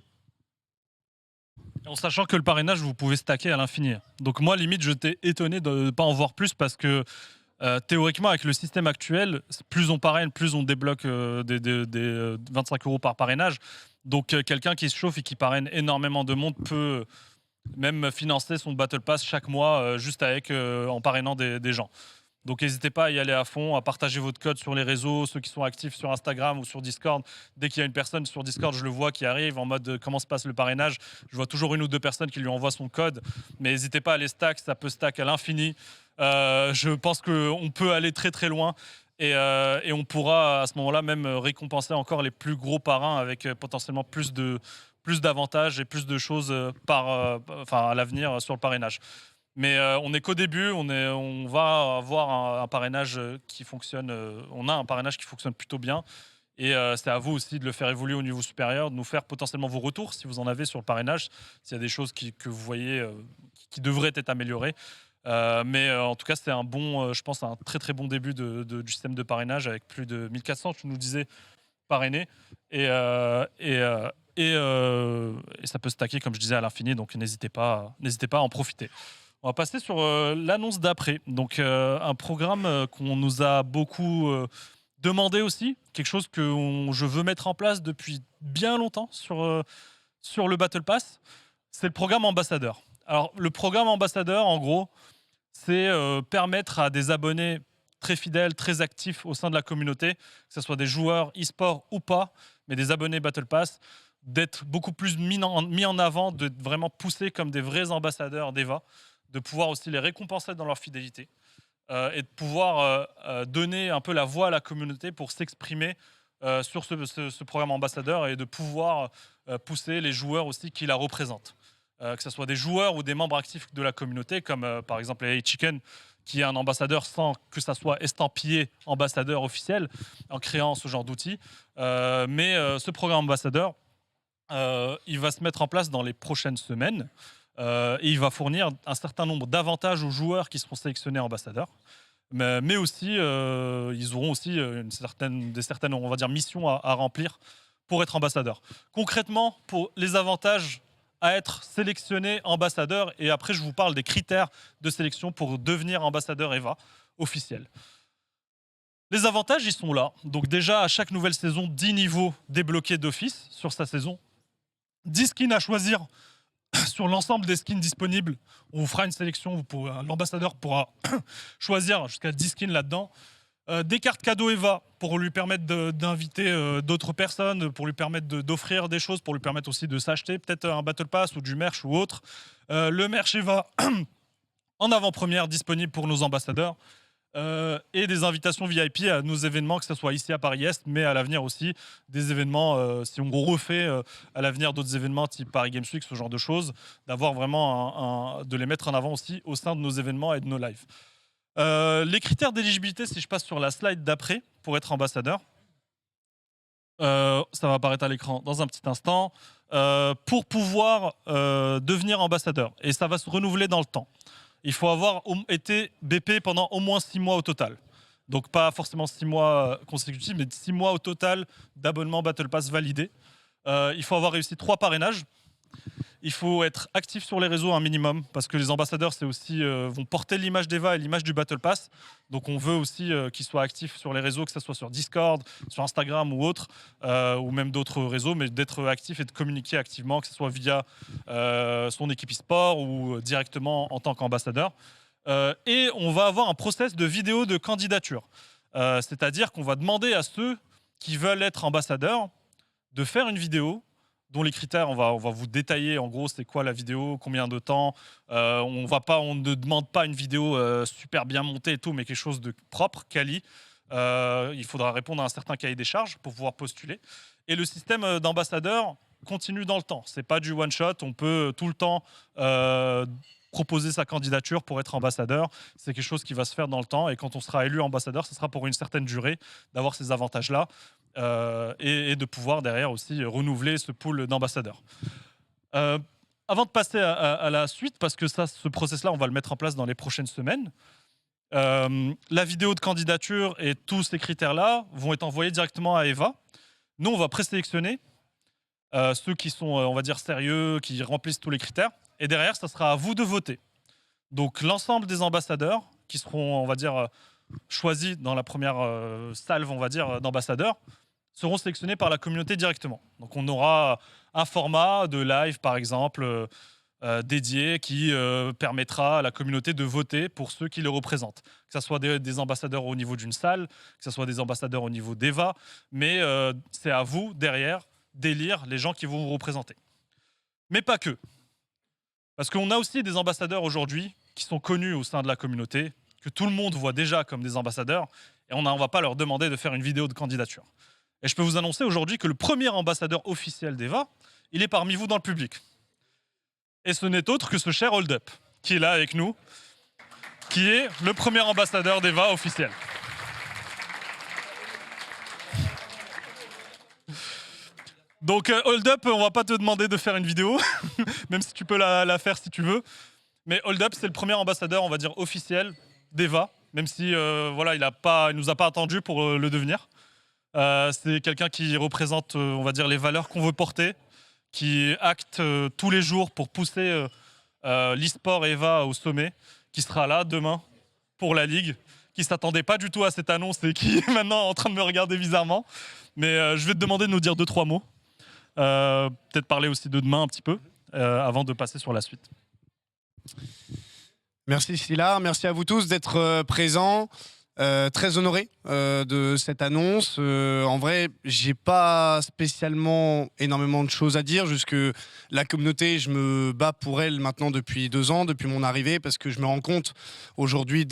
En sachant que le parrainage, vous pouvez stacker à l'infini. Donc moi, limite, j'étais étonné de ne pas en voir plus parce que théoriquement, avec le système actuel, plus on parraine, plus on débloque des 25 € par parrainage. Donc quelqu'un qui se chauffe et qui parraine énormément de monde peut même financer son Battle Pass chaque mois juste avec en parrainant des gens. Donc n'hésitez pas à y aller à fond, à partager votre code sur les réseaux, ceux qui sont actifs sur Instagram ou sur Discord. Dès qu'il y a une personne sur Discord, je le vois qui arrive en mode comment se passe le parrainage. Je vois toujours une ou deux personnes qui lui envoient son code. Mais n'hésitez pas à les stack, ça peut stack à l'infini. Je pense qu'on peut aller très très loin. Et on pourra à ce moment-là même récompenser encore les plus gros parrains avec potentiellement plus d'avantages et plus de choses à l'avenir sur le parrainage. Mais on n'est qu'au début, on va avoir un parrainage qui fonctionne. On a un parrainage qui fonctionne plutôt bien. Et c'est à vous aussi de le faire évoluer au niveau supérieur, de nous faire potentiellement vos retours si vous en avez sur le parrainage, s'il y a des choses que vous voyez qui devraient être améliorées. Mais en tout cas, c'est je pense, un très très bon début du système de parrainage avec plus de 1400, tu nous disais, parrainés. Et ça peut stacker, comme je disais, à l'infini. Donc n'hésitez pas à en profiter. On va passer sur l'annonce d'après. Donc un programme qu'on nous a beaucoup demandé aussi, quelque chose que je veux mettre en place depuis bien longtemps sur le Battle Pass, c'est le programme ambassadeur. Alors le programme ambassadeur, en gros, c'est permettre à des abonnés très fidèles, très actifs au sein de la communauté, que ce soit des joueurs e-sport ou pas, mais des abonnés Battle Pass, d'être beaucoup plus mis en avant, de vraiment pousser comme des vrais ambassadeurs d'EVA, de pouvoir aussi les récompenser dans leur fidélité et de pouvoir donner un peu la voix à la communauté pour s'exprimer sur ce programme ambassadeur et de pouvoir pousser les joueurs aussi qui la représentent. Que ce soit des joueurs ou des membres actifs de la communauté, comme par exemple Hey Chicken, qui est un ambassadeur sans que ça soit estampillé ambassadeur officiel, en créant ce genre d'outils. Mais ce programme ambassadeur, il va se mettre en place dans les prochaines semaines. Et il va fournir un certain nombre d'avantages aux joueurs qui seront sélectionnés ambassadeurs. Mais aussi, ils auront aussi des certaines on va dire, missions à remplir pour être ambassadeur. Concrètement, pour les avantages à être sélectionné ambassadeur, et après je vous parle des critères de sélection pour devenir ambassadeur EVA officiel. Les avantages, ils sont là. Donc déjà, à chaque nouvelle saison, 10 niveaux débloqués d'office sur sa saison. 10 skins à choisir sur l'ensemble des skins disponibles. On vous fera une sélection, l'ambassadeur pourra choisir jusqu'à 10 skins là-dedans. Des cartes cadeaux EVA pour lui permettre d'inviter d'autres personnes, pour lui permettre d'offrir des choses, pour lui permettre aussi de s'acheter peut-être un Battle Pass ou du merch ou autre. Le merch EVA en avant-première disponible pour nos ambassadeurs. Et des invitations VIP à nos événements, que ce soit ici à Paris-Est, mais à l'avenir aussi, des événements, si on refait à l'avenir d'autres événements type Paris Games Week, ce genre de choses, d'avoir vraiment de les mettre en avant aussi au sein de nos événements et de nos lives. Les critères d'éligibilité, si je passe sur la slide d'après, pour être ambassadeur, ça va apparaître à l'écran dans un petit instant, pour pouvoir devenir ambassadeur. Et ça va se renouveler dans le temps. Il faut avoir été BP pendant au moins 6 mois au total. Donc pas forcément 6 mois consécutifs, mais 6 mois au total d'abonnement Battle Pass validé. Il faut avoir réussi 3 parrainages. Il faut être actif sur les réseaux un minimum, parce que les ambassadeurs vont porter l'image d'EVA et l'image du Battle Pass. Donc on veut aussi qu'ils soient actifs sur les réseaux, que ce soit sur Discord, sur Instagram ou autre, ou même d'autres réseaux, mais d'être actif et de communiquer activement, que ce soit via son équipe e-sport ou directement en tant qu'ambassadeur. Et on va avoir un process de vidéo de candidature. C'est-à-dire qu'on va demander à ceux qui veulent être ambassadeurs de faire une vidéo dont les critères, on va vous détailler en gros c'est quoi la vidéo, combien de temps. On ne demande pas une vidéo super bien montée et tout, mais quelque chose de propre, quali. Il faudra répondre à un certain cahier des charges pour pouvoir postuler. Et le système d'ambassadeur continue dans le temps. C'est pas du one shot. On peut tout le temps proposer sa candidature pour être ambassadeur. C'est quelque chose qui va se faire dans le temps. Et quand on sera élu ambassadeur, ce sera pour une certaine durée d'avoir ces avantages-là. Et de pouvoir derrière aussi renouveler ce pool d'ambassadeurs. Avant de passer à la suite, parce que ce process-là, on va le mettre en place dans les prochaines semaines, la vidéo de candidature et tous ces critères-là vont être envoyés directement à EVA. Nous, on va présélectionner ceux qui sont, on va dire, sérieux, qui remplissent tous les critères. Et derrière, ça sera à vous de voter. Donc l'ensemble des ambassadeurs qui seront, on va dire, choisis dans la première salve, on va dire, d'ambassadeurs, seront sélectionnés par la communauté directement. Donc on aura un format de live, par exemple, dédié qui permettra à la communauté de voter pour ceux qui les représentent. Que ce soit des ambassadeurs au niveau d'une salle, que ce soit des ambassadeurs au niveau d'EVA, mais c'est à vous, derrière, d'élire les gens qui vont vous représenter. Mais pas que. Parce qu'on a aussi des ambassadeurs aujourd'hui qui sont connus au sein de la communauté, que tout le monde voit déjà comme des ambassadeurs, et on ne va pas leur demander de faire une vidéo de candidature. Et je peux vous annoncer aujourd'hui que le premier ambassadeur officiel d'EVA, il est parmi vous dans le public. Et ce n'est autre que ce cher Hold Up, qui est là avec nous, qui est le premier ambassadeur d'EVA officiel. Donc Hold Up, on va pas te demander de faire une vidéo, même si tu peux la faire si tu veux. Mais Hold Up, c'est le premier ambassadeur, on va dire, officiel d'EVA, même si voilà, il nous a pas attendu pour le devenir. C'est quelqu'un qui représente, on va dire, les valeurs qu'on veut porter, qui acte tous les jours pour pousser l'e-sport EVA au sommet, qui sera là demain pour la Ligue, qui s'attendait pas du tout à cette annonce et qui est maintenant en train de me regarder bizarrement. Mais je vais te demander de nous dire 2-3 mots. Peut-être parler aussi de demain un petit peu, avant de passer sur la suite. Merci Scylla, merci à vous tous d'être présents. Très honoré de cette annonce. En vrai, j'ai pas spécialement énormément de choses à dire. Juste que la communauté, je me bats pour elle maintenant depuis 2 ans, depuis mon arrivée, parce que je me rends compte aujourd'hui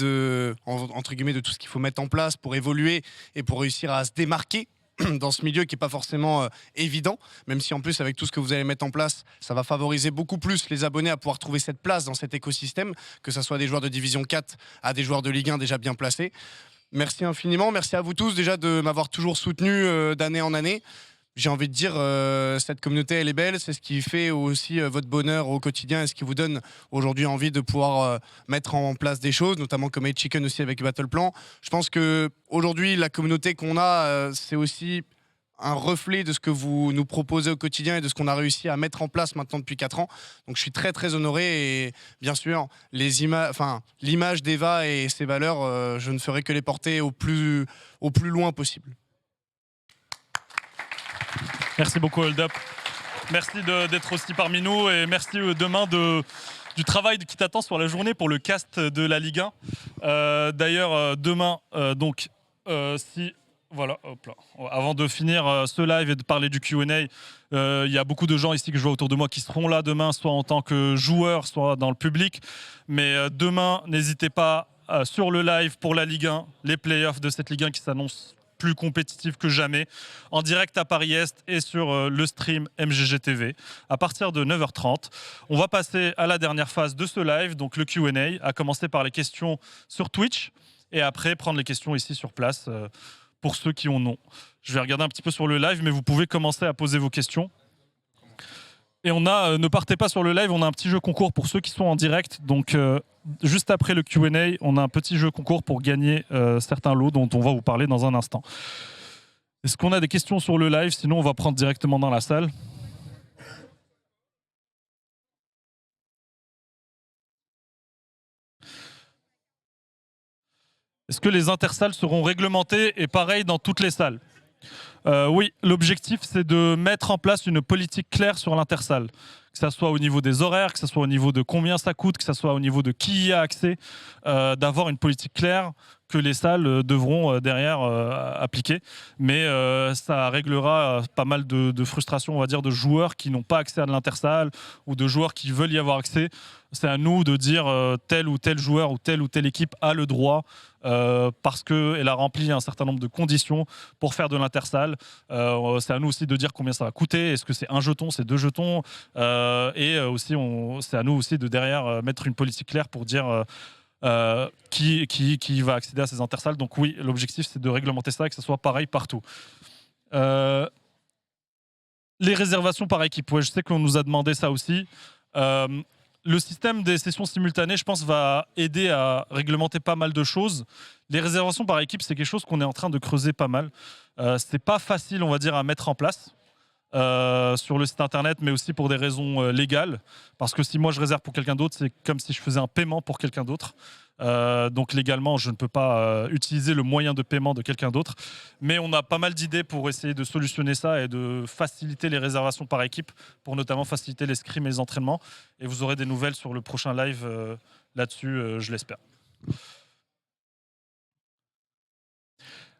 entre guillemets, de tout ce qu'il faut mettre en place pour évoluer et pour réussir à se démarquer dans ce milieu qui n'est pas forcément évident, même si en plus avec tout ce que vous allez mettre en place, ça va favoriser beaucoup plus les abonnés à pouvoir trouver cette place dans cet écosystème, que ce soit des joueurs de Division 4 à des joueurs de Ligue 1 déjà bien placés. Merci infiniment, merci à vous tous déjà de m'avoir toujours soutenu d'année en année. J'ai envie de dire, cette communauté, elle est belle, c'est ce qui fait aussi votre bonheur au quotidien et ce qui vous donne aujourd'hui envie de pouvoir mettre en place des choses, notamment comme Chicken aussi avec Battleplan. Je pense qu'aujourd'hui, la communauté qu'on a, c'est aussi un reflet de ce que vous nous proposez au quotidien et de ce qu'on a réussi à mettre en place maintenant depuis 4 ans. Donc je suis très très honoré et bien sûr, l'image d'EVA et ses valeurs, je ne ferai que les porter au plus loin possible. Merci beaucoup Hold Up. Merci d'être aussi parmi nous et merci demain du travail qui t'attend sur la journée pour le cast de la Ligue 1. D'ailleurs, demain, voilà, hop là. Avant de finir ce live et de parler du Q&A, il y a beaucoup de gens ici que je vois autour de moi qui seront là demain, soit en tant que joueurs, soit dans le public. Mais demain, n'hésitez pas sur le live pour la Ligue 1, les playoffs de cette Ligue 1 qui s'annoncent plus compétitif que jamais, en direct à Paris-Est et sur le stream MGG TV à partir de 9h30. On va passer à la dernière phase de ce live, donc le Q&A, à commencer par les questions sur Twitch et après prendre les questions ici sur place pour ceux qui en ont. Je vais regarder un petit peu sur le live, mais vous pouvez commencer à poser vos questions. Et on a, ne partez pas sur le live, on a un petit jeu concours pour ceux qui sont en direct. Donc, juste après le Q&A, on a un petit jeu concours pour gagner certains lots dont on va vous parler dans un instant. Est-ce qu'on a des questions sur le live? Sinon, on va prendre directement dans la salle. Est-ce que les intersalles seront réglementées et pareil dans toutes les salles? Oui, l'objectif c'est de mettre en place une politique claire sur l'intersalle. Que ce soit au niveau des horaires, que ce soit au niveau de combien ça coûte, que ce soit au niveau de qui y a accès, d'avoir une politique claire que les salles devront derrière appliquer. Mais ça réglera pas mal de frustrations, on va dire, de joueurs qui n'ont pas accès à de l'intersalle ou de joueurs qui veulent y avoir accès. C'est à nous de dire tel ou tel joueur ou telle équipe a le droit parce qu'elle a rempli un certain nombre de conditions pour faire de l'intersalle. C'est à nous aussi de dire combien ça va coûter. Est-ce que c'est 1 jeton, c'est 2 jetons et aussi, c'est à nous aussi de derrière mettre une politique claire pour dire qui va accéder à ces intersalles. Donc oui, l'objectif c'est de réglementer ça et que ça soit pareil partout. Les réservations par équipe, ouais, je sais qu'on nous a demandé ça aussi. Le système des sessions simultanées, je pense, va aider à réglementer pas mal de choses. Les réservations par équipe, c'est quelque chose qu'on est en train de creuser pas mal. C'est pas facile, on va dire, à mettre en place. sur le site internet, mais aussi pour des raisons légales. Parce que si moi je réserve pour quelqu'un d'autre, c'est comme si je faisais un paiement pour quelqu'un d'autre. Donc légalement, je ne peux pas utiliser le moyen de paiement de quelqu'un d'autre. Mais on a pas mal d'idées pour essayer de solutionner ça et de faciliter les réservations par équipe, pour notamment faciliter les scrims et les entraînements. Et vous aurez des nouvelles sur le prochain live là-dessus, je l'espère.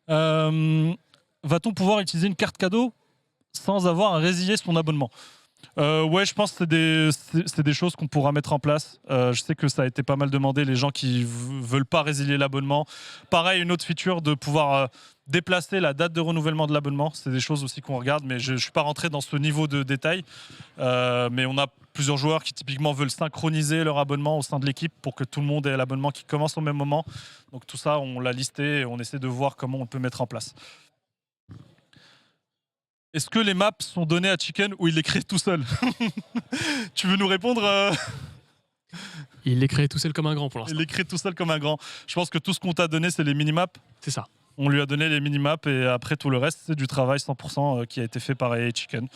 Va-t-on pouvoir utiliser une carte cadeau sans avoir à résilier son abonnement? Ouais, je pense que c'est des choses qu'on pourra mettre en place. Je sais que ça a été pas mal demandé, les gens qui veulent pas résilier l'abonnement. Pareil, une autre feature de pouvoir déplacer la date de renouvellement de l'abonnement. C'est des choses aussi qu'on regarde, mais je ne suis pas rentré dans ce niveau de détail. Mais on a plusieurs joueurs qui typiquement veulent synchroniser leur abonnement au sein de l'équipe pour que tout le monde ait l'abonnement qui commence au même moment. Donc tout ça, on l'a listé et on essaie de voir comment on peut mettre en place. Est-ce que les maps sont données à Chicken ou il les crée tout seul? Tu veux nous répondre Il les crée tout seul comme un grand pour l'instant. Il les crée tout seul comme un grand. Je pense que tout ce qu'on t'a donné, c'est les minimaps. C'est ça. On lui a donné les minimaps et après tout le reste, c'est du travail 100% qui a été fait par EA Chicken.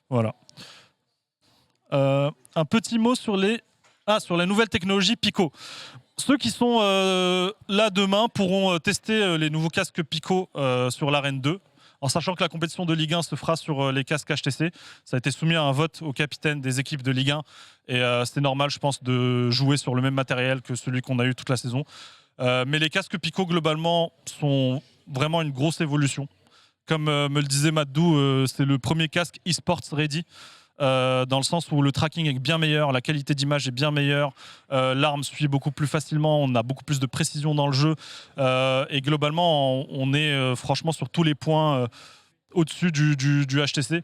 Voilà. Un petit mot sur sur la nouvelle technologie Pico. Ceux qui sont là demain pourront tester les nouveaux casques Pico sur l'Arène 2. En sachant que la compétition de Ligue 1 se fera sur les casques HTC. Ça a été soumis à un vote au capitaine des équipes de Ligue 1. Et c'est normal, je pense, de jouer sur le même matériel que celui qu'on a eu toute la saison. Mais les casques Pico, globalement, sont vraiment une grosse évolution. Comme me le disait Maddou, c'est le premier casque e-sports ready. Dans le sens où le tracking est bien meilleur, la qualité d'image est bien meilleure, l'arme suit beaucoup plus facilement, on a beaucoup plus de précision dans le jeu et globalement on est franchement sur tous les points au-dessus du HTC.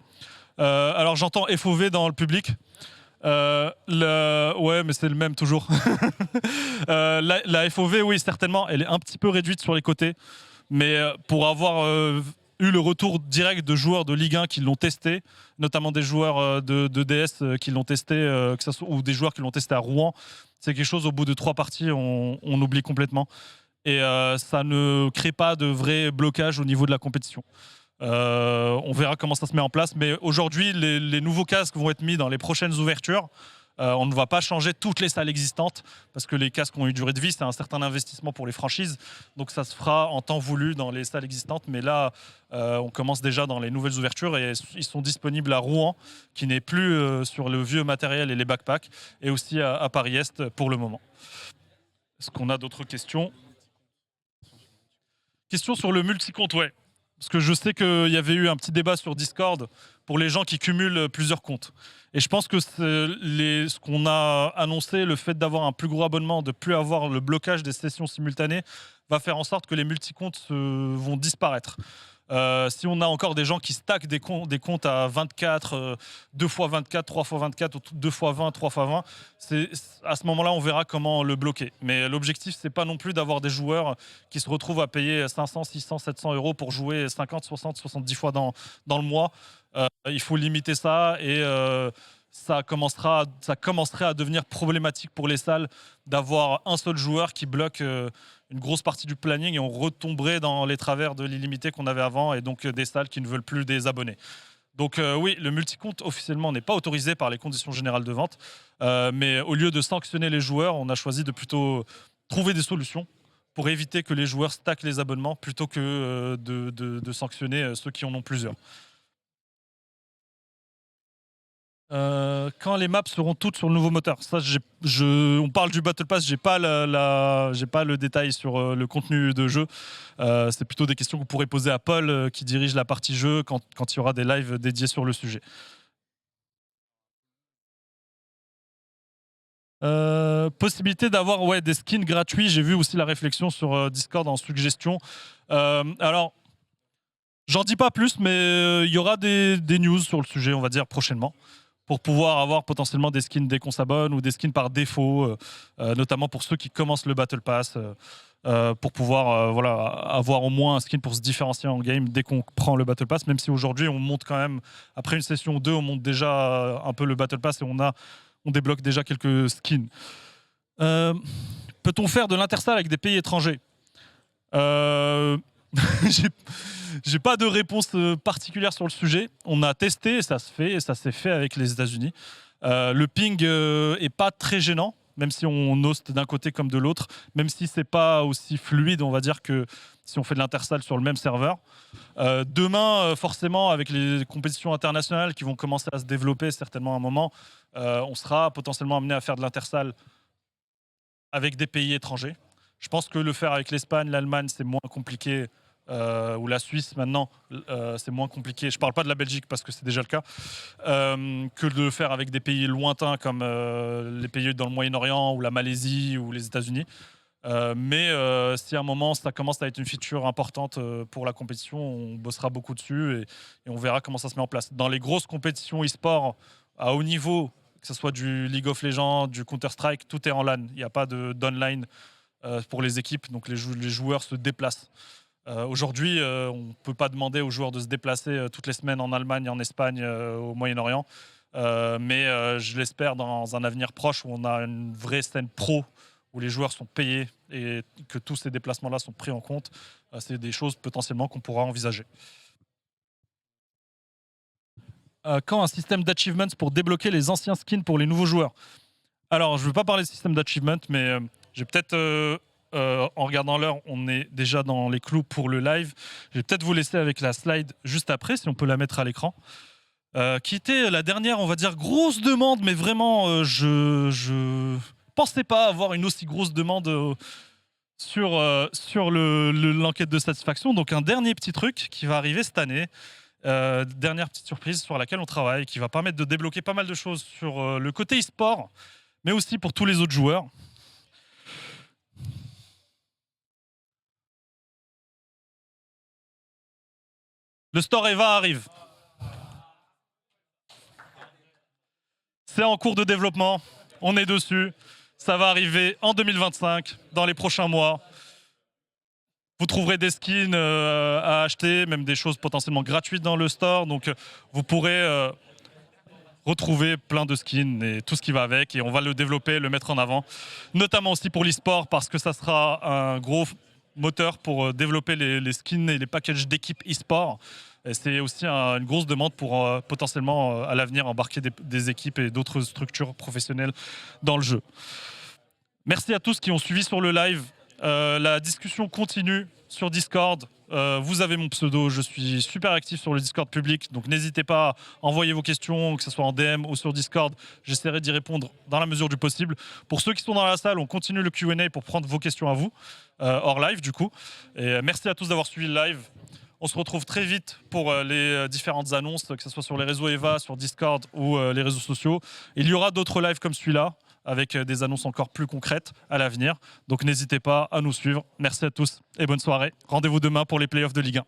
Alors j'entends FOV dans le public. Ouais, mais c'est le même toujours. La FOV, oui, certainement, elle est un petit peu réduite sur les côtés, mais pour avoir eu le retour direct de joueurs de Ligue 1 qui l'ont testé, notamment des joueurs de DS qui l'ont testé, ou des joueurs qui l'ont testé à Rouen. C'est quelque chose, au bout de 3 parties, on oublie complètement. Et ça ne crée pas de vrai blocage au niveau de la compétition. On verra comment ça se met en place. Mais aujourd'hui, les nouveaux casques vont être mis dans les prochaines ouvertures. On ne va pas changer toutes les salles existantes parce que les casques ont une durée de vie, c'est un certain investissement pour les franchises. Donc ça se fera en temps voulu dans les salles existantes. Mais là, on commence déjà dans les nouvelles ouvertures et ils sont disponibles à Rouen, qui n'est plus sur le vieux matériel et les backpacks, et aussi à Paris-Est pour le moment. Est-ce qu'on a d'autres questions? Question sur le multi-compte, ouais. Parce que je sais qu'il y avait eu un petit débat sur Discord pour les gens qui cumulent plusieurs comptes. Et je pense que ce qu'on a annoncé, le fait d'avoir un plus gros abonnement, de ne plus avoir le blocage des sessions simultanées, va faire en sorte que les multi-comptes vont disparaître. Si on a encore des gens qui stackent des comptes à 24, 2x24, 3x24, ou 2x20, 3x20, à ce moment-là, on verra comment le bloquer. Mais l'objectif, c'est pas non plus d'avoir des joueurs qui se retrouvent à payer 500, 600, 700 euros pour jouer 50, 60, 70 fois dans le mois. Il faut limiter ça et ça commencerait à devenir problématique pour les salles d'avoir un seul joueur qui bloque une grosse partie du planning et on retomberait dans les travers de l'illimité qu'on avait avant et donc des salles qui ne veulent plus des abonnés. Donc oui, le multicompte officiellement n'est pas autorisé par les conditions générales de vente, mais au lieu de sanctionner les joueurs, on a choisi de plutôt trouver des solutions pour éviter que les joueurs stackent les abonnements plutôt que de sanctionner ceux qui en ont plusieurs. Quand les maps seront toutes sur le nouveau moteur, ça, on parle du Battle Pass, j'ai pas le détail sur le contenu de jeu. C'est plutôt des questions que vous pourrez poser à Paul qui dirige la partie jeu quand il y aura des lives dédiés sur le sujet. Possibilité d'avoir des skins gratuits. J'ai vu aussi la réflexion sur Discord en suggestion. Alors, j'en dis pas plus, mais il y aura des news sur le sujet, on va dire, prochainement, pour pouvoir avoir potentiellement des skins dès qu'on s'abonne ou des skins par défaut, notamment pour ceux qui commencent le Battle Pass, pour pouvoir avoir au moins un skin pour se différencier en game dès qu'on prend le Battle Pass, même si aujourd'hui on monte quand même, après une session ou deux, on monte déjà un peu le Battle Pass et on débloque déjà quelques skins. Peut-on faire de l'intersal avec des pays étrangers? J'ai pas de réponse particulière sur le sujet. On a testé et ça se fait, et ça s'est fait avec les États-Unis. Le ping est pas très gênant, même si on host d'un côté comme de l'autre, même si c'est pas aussi fluide, on va dire, que si on fait de l'intersal sur le même serveur. Demain, forcément, avec les compétitions internationales qui vont commencer à se développer certainement à un moment, on sera potentiellement amené à faire de l'intersal avec des pays étrangers. Je pense que le faire avec l'Espagne, l'Allemagne, c'est moins compliqué, ou la Suisse maintenant, c'est moins compliqué. Je ne parle pas de la Belgique parce que c'est déjà le cas, que de le faire avec des pays lointains comme les pays dans le Moyen-Orient ou la Malaisie ou les États-Unis. Mais si à un moment ça commence à être une feature importante pour la compétition, on bossera beaucoup dessus et on verra comment ça se met en place. Dans les grosses compétitions e-sport à haut niveau, que ce soit du League of Legends, du Counter-Strike, tout est en LAN. Il n'y a pas d'online pour les équipes, donc les joueurs se déplacent. Aujourd'hui, on ne peut pas demander aux joueurs de se déplacer toutes les semaines en Allemagne, en Espagne, au Moyen-Orient. Mais je l'espère dans un avenir proche où on a une vraie scène pro, où les joueurs sont payés et que tous ces déplacements-là sont pris en compte. C'est des choses potentiellement qu'on pourra envisager. Quand un système d'achievements pour débloquer les anciens skins pour les nouveaux joueurs? Alors, je ne veux pas parler de système d'achievement, mais j'ai peut-être, en regardant l'heure, on est déjà dans les clous pour le live. Je vais peut-être vous laisser avec la slide juste après, si on peut la mettre à l'écran. Qui était la dernière, on va dire, grosse demande, mais vraiment, je pensais pas avoir une aussi grosse demande sur l'enquête de satisfaction. Donc, un dernier petit truc qui va arriver cette année. Dernière petite surprise sur laquelle on travaille, qui va permettre de débloquer pas mal de choses sur le côté e-sport, mais aussi pour tous les autres joueurs. Le store EVA arrive. C'est en cours de développement, on est dessus. Ça va arriver en 2025, dans les prochains mois. Vous trouverez des skins à acheter, même des choses potentiellement gratuites dans le store. Donc vous pourrez retrouver plein de skins et tout ce qui va avec. Et on va le développer, le mettre en avant. Notamment aussi pour l'e-sport, parce que ça sera un gros moteur pour développer les skins et les packages d'équipes e-sport. C'est aussi une grosse demande pour potentiellement à l'avenir embarquer des équipes et d'autres structures professionnelles dans le jeu. Merci à tous qui ont suivi sur le live. La discussion continue sur Discord. Vous avez mon pseudo, je suis super actif sur le Discord public, donc n'hésitez pas à envoyer vos questions, que ce soit en DM ou sur Discord. J'essaierai d'y répondre dans la mesure du possible. Pour ceux qui sont dans la salle, on continue le Q&A pour prendre vos questions à vous, hors live du coup. Et merci à tous d'avoir suivi le live. On se retrouve très vite pour les différentes annonces, que ce soit sur les réseaux EVA, sur Discord ou les réseaux sociaux. Il y aura d'autres lives comme celui-là, avec des annonces encore plus concrètes à l'avenir. Donc n'hésitez pas à nous suivre. Merci à tous et bonne soirée. Rendez-vous demain pour les playoffs de Ligue 1.